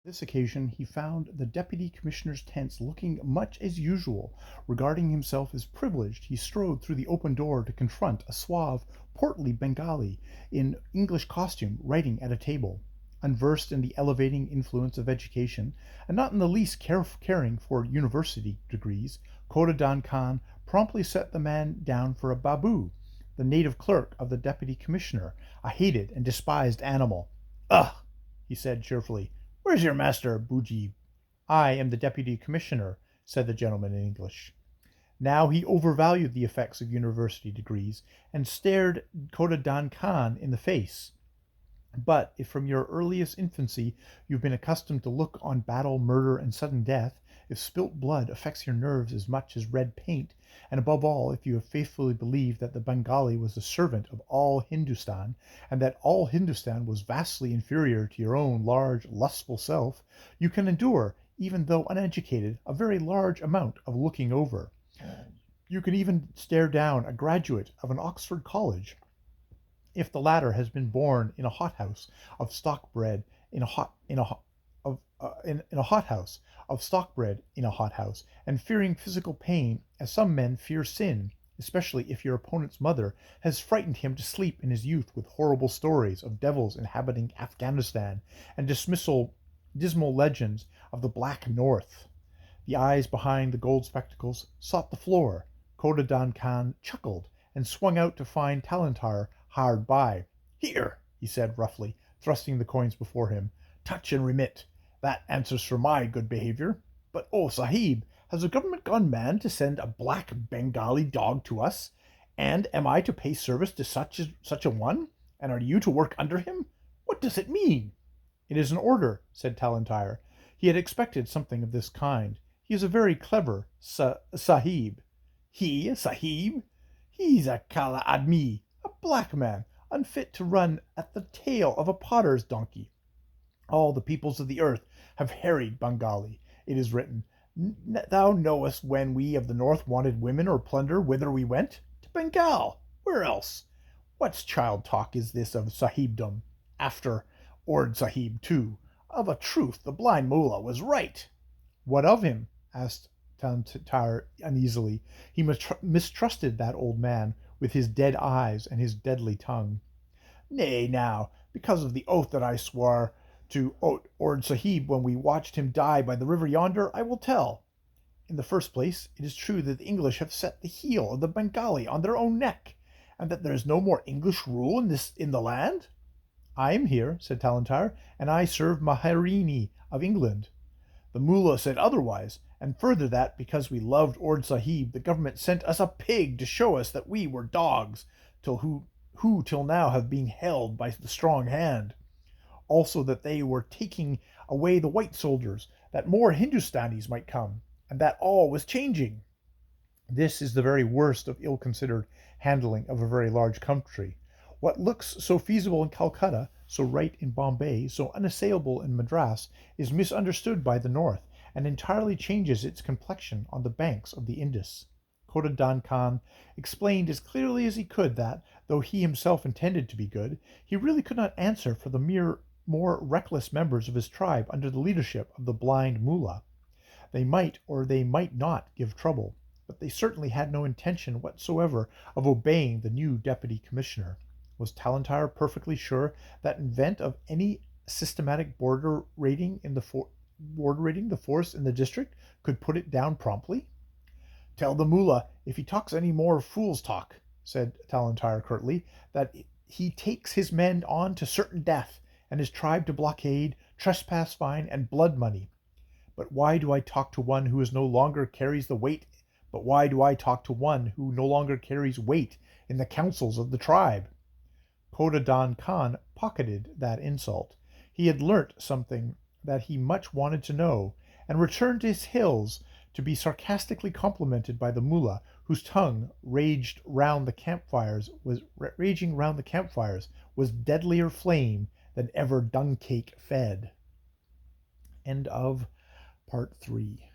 This occasion he found the deputy commissioner's tents looking much as usual. Regarding himself as privileged, he strode through the open door to confront a suave, portly Bengali in English costume writing at a table. Unversed in the elevating influence of education, and not in the least caring for university degrees, Khodadan Khan promptly set the man down for a babu, the native clerk of the deputy commissioner, a hated and despised animal. "Ugh!" he said cheerfully. "Where's your master, Bujib?" "I am the deputy commissioner," said the gentleman in English. Now he overvalued the effects of university degrees, and stared Khodadan Khan in the face. But if from your earliest infancy you've been accustomed to look on battle, murder, and sudden death, if spilt blood affects your nerves as much as red paint, and above all if you have faithfully believed that the Bengali was the servant of all Hindustan, and that all Hindustan was vastly inferior to your own large, lustful self, you can endure, even though uneducated, a very large amount of looking over. You can even stare down a graduate of an Oxford college, if the latter has been born in a hothouse of stock bread in a hot in a in a hothouse of stock bread in a hothouse, and fearing physical pain as some men fear sin, especially if your opponent's mother has frightened him to sleep in his youth with horrible stories of devils inhabiting Afghanistan and dismal legends of the Black North. The eyes behind the gold spectacles sought the floor. Khodadan Khan chuckled and swung out to find Talantar hard by. "Here," he said roughly, thrusting the coins before him. "Touch and remit. That answers for my good behavior. But, oh, Sahib, has the government gone mad to send a black Bengali dog to us? And am I to pay service to such a one? And are you to work under him? What does it mean?" "It is an order," said Talantyre. He had expected something of this kind. He is a very clever Sahib. "He a Sahib? He's a Kala Admi, a black man, unfit to run at the tail of a potter's donkey. All the peoples of the earth have harried Bengali, it is written. Thou knowest when we of the north wanted women or plunder whither we went? To Bengal. Where else? What's child talk is this of Sahibdom? After Ord Sahib, too. Of a truth, the blind mullah was right." "What of him?" asked Tantar uneasily. He mistrusted that old man, with his dead eyes and his deadly tongue. "Nay, now, because of the oath that I swore to Ord Sahib when we watched him die by the river yonder, I will tell. In the first place, it is true that the English have set the heel of the Bengali on their own neck, and that there is no more English rule in the land." "I am here," said Talantyre, "and I serve Maharini of England." "The mullah said otherwise, and further that, because we loved Ord Sahib, the government sent us a pig to show us that we were dogs, who till now have been held by the strong hand. Also that they were taking away the white soldiers, that more Hindustanis might come, and that all was changing. This is the very worst of ill-considered handling of a very large country. What looks so feasible in Calcutta, so right in Bombay, so unassailable in Madras, is misunderstood by the North, and entirely changes its complexion on the banks of the Indus." Khodadan Khan explained as clearly as he could that, though he himself intended to be good, he really could not answer for the more reckless members of his tribe under the leadership of the blind mullah. They might or they might not give trouble, but they certainly had no intention whatsoever of obeying the new deputy commissioner. Was Talantyre perfectly sure that in event of any systematic border raiding the force in the district could put it down promptly? "Tell the mullah, if he talks any more fool's talk," said Talantyre curtly, "that he takes his men on to certain death, and his tribe to blockade, trespass fine, and blood money. But why do I talk to one who no longer carries weight in the councils of the tribe?" Khodadan Khan pocketed that insult. He had learnt something that he much wanted to know, and returned to his hills to be sarcastically complimented by the mullah, whose tongue, raging round the campfires, was deadlier flame than ever dung cake fed. End of part 3.